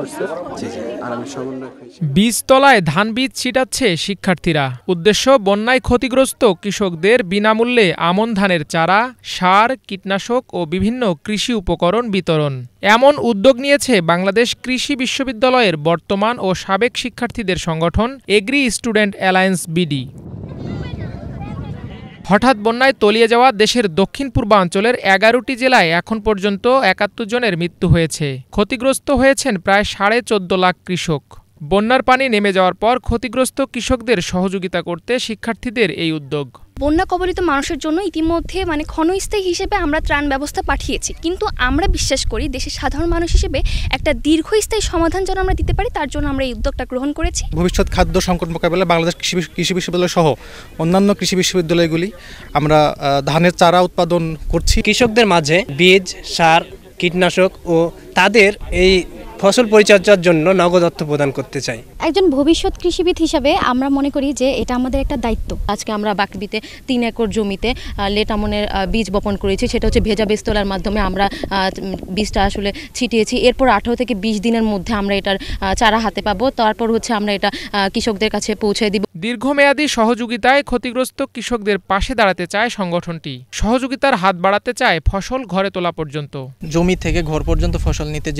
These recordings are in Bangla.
করছে। জি জি, আর আমি সমন্বয়। বীজতলায় ধান বীজ ছিটাচ্ছে শিক্ষার্থীরা। উদ্দেশ্য বন্যায় ক্ষতিগ্রস্ত কৃষকদের বিনামূল্যে আমন ধানের চারা, সার, কীটনাশক ও বিভিন্ন কৃষি উপকরণ বিতরণ। এমন উদ্যোগ নিয়েছে বাংলাদেশ কৃষি বিশ্ববিদ্যালয়ের বর্তমান ও সাবেক শিক্ষার্থীদের সংগঠন এগ্রি স্টুডেন্ট অ্যালায়েন্স বিডি। হঠাৎ বন্যায় তলিয়ে যাওয়া দেশের দক্ষিণ পূর্বাঞ্চলের ১১টি জেলায় এখন পর্যন্ত ৭১ জনের মৃত্যু হয়েছে। ক্ষতিগ্রস্ত হয়েছেন প্রায় ১৪.৫ লাখ কৃষক। বন্যার পানি নেমে যাওয়ার পর ক্ষতিগ্রস্ত কৃষকদের সহযোগিতা করতে শিক্ষার্থীদের এই উদ্যোগ। বন্যা কবলিত মানুষের জন্য ইতিমধ্যে ক্ষণস্থায়ী হিসেবে আমরা ত্রাণ ব্যবস্থা পাঠিয়েছি, কিন্তু আমরা বিশ্বাস করি দেশের সাধারণ মানুষ হিসেবে একটা দীর্ঘস্থায়ী সমাধান যেন আমরা দিতে পারি, তার জন্য আমরা এই উদ্যোগটা গ্রহণ করেছি। ভবিষ্যৎ খাদ্য সংকট মোকাবেলায় বাংলাদেশ কৃষি বিশ্ববিদ্যালয় সহ অন্যান্য কৃষি বিশ্ববিদ্যালয়গুলি আমরা ধানের চারা উৎপাদন করছি। কৃষকদের মাঝে বীজ, সার, কীটনাশক ও তাদের এই ফসল পরিচর্যার জন্য নগদ অর্থ প্রদান করতে চাই। একজন ভবিষ্যৎ কৃষিবিদ হিসাবে আমরা মনে করি যে এটা আমাদের একটা দায়িত্ব। আজকে আমরা বাকবিতে ৩ একর জমিতে লেট আমনের বীজ বপন করেছি। সেটা হচ্ছে ভেজা বীজতলার মাধ্যমে আমরা বীজটা আসলে ছিটিয়েছি। এরপর ১৮ থেকে ২০ দিনের মধ্যে আমরা এটার চারা হাতে পাবো। তারপর হচ্ছে আমরা এটা কৃষকদের কাছে পৌঁছে দিব। দীর্ঘমেয়াদী সহযোগিতায় ক্ষতিগ্রস্ত কৃষকদের পাশে দাঁড়াতে চায় সংগঠনটি। সহযোগিতার হাত বাড়াতে চায় ফসল ঘরে তোলা পর্যন্ত। জমি থেকে ঘর পর্যন্ত ফসল নিতে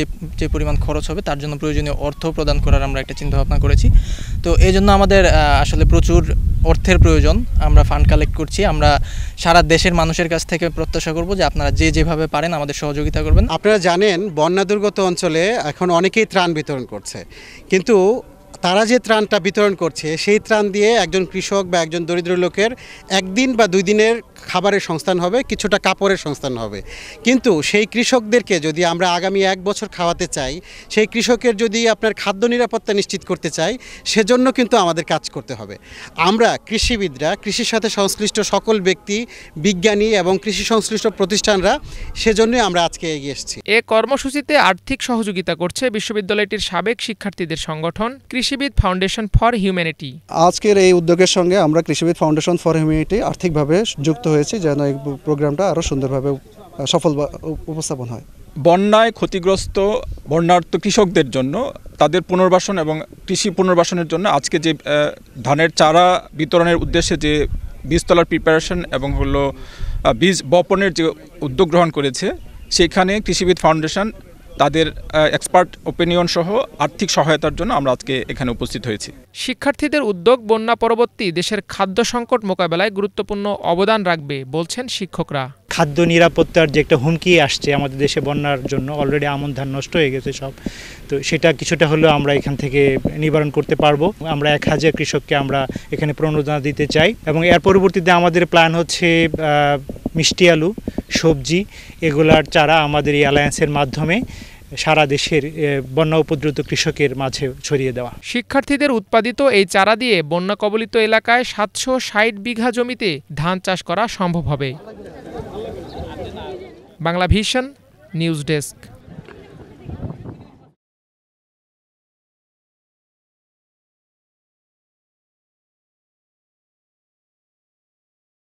যে পরিমাণ খরচ হবে তার জন্য প্রয়োজনীয় অর্থ প্রদান করার আমরা একটা চিন্তা ভাবনা করেছি। তো এই জন্য আমাদের আসলে প্রচুর অর্থের প্রয়োজন। আমরা ফান্ড কালেক্ট করছি। আমরা সারা দেশের মানুষের কাছ থেকে প্রত্যাশা করব যে আপনারা যেভাবে পারেন আমাদের সহযোগিতা করবেন। আপনারা জানেন বন্যা দুর্গত অঞ্চলে এখন অনেকেই ত্রাণ বিতরণ করছে, কিন্তু তারা যে ত্রাণটা বিতরণ করছে সেই ত্রাণ দিয়ে একজন কৃষক বা একজন দরিদ্র লোকের একদিন বা 2 দিনের খাবারের সংস্থান হবে, কিছুটা কাপড়ের সংস্থান হবে। কিন্তু সেই কৃষকদেরকে যদি আমরা আগামী 1 বছর খাওয়াতে চাই, সেই কৃষকের যদি আপনার খাদ্য নিরাপত্তা নিশ্চিত করতে চাই, সেজন্য কিন্তু আমাদের কাজ করতে হবে। আমরা কৃষিবিদরা, কৃষির সাথে সংশ্লিষ্ট সকল ব্যক্তি, বিজ্ঞানী এবং কৃষি সংশ্লিষ্ট প্রতিষ্ঠানরা, সেজন্যই আমরা আজকে এগিয়ে এসেছি। এ কর্মসূচিতে আর্থিক সহযোগিতা করছে বিশ্ববিদ্যালয়টির সাবেক শিক্ষার্থীদের সংগঠন কৃষিবিদ ফাউন্ডেশন ফর হিউম্যানিটি। আজকের এই উদ্যোগের সঙ্গে আমরা কৃষিবিদ ফাউন্ডেশন ফর হিউম্যানিটি আর্থিকভাবে যুক্ত হয়েছি যেন এই প্রোগ্রামটা আরও সুন্দরভাবে সফল উপস্থাপন হয়। বন্যায় ক্ষতিগ্রস্ত বন্যার্ত কৃষকদের জন্য তাদের পুনর্বাসন এবং কৃষি পুনর্বাসনের জন্য আজকে যে ধানের চারা বিতরণের উদ্দেশ্যে যে বীজতলার প্রিপারেশন এবং বীজ বপনের যে উদ্যোগ গ্রহণ করেছে, সেখানে কৃষিবিদ ফাউন্ডেশন তাদের এক্সপার্ট ওপিনিয়ন সহ আর্থিক সহায়তার জন্য আমরা আজকে এখানে উপস্থিত হয়েছি। শিক্ষার্থীদের উদ্যোগ বন্যা পরবর্তী দেশের খাদ্য সংকট মোকাবেলায় গুরুত্বপূর্ণ অবদান রাখবে বলছেন শিক্ষকরা। খাদ্য নিরাপত্তার যে একটা হুমকি আসছে আমাদের দেশে বন্যার জন্য, অলরেডি আমন ধান নষ্ট হয়ে গেছে সব, তো সেটা কিছুটা হলেও আমরা এখান থেকে নিবারণ করতে পারবো। আমরা ১,০০০ কৃষককে আমরা এখানে প্রণোদনা দিতে চাই এবং এর পরবর্তীতে আমাদের প্ল্যান হচ্ছে মিষ্টি আলু, সবজি, এগুলার চারা আমাদের এই অ্যালায়েন্সের মাধ্যমে সারা দেশের বন্যা উপদ্রুত কৃষকের মাঝে ছড়িয়ে দেওয়া। শিক্ষার্থীদের উৎপাদিত এই চারা দিয়ে বন্যা কবলিত এলাকায় ৭৬০ বিঘা জমিতে ধান চাষ করা সম্ভব হবে। Bangla vision news desk.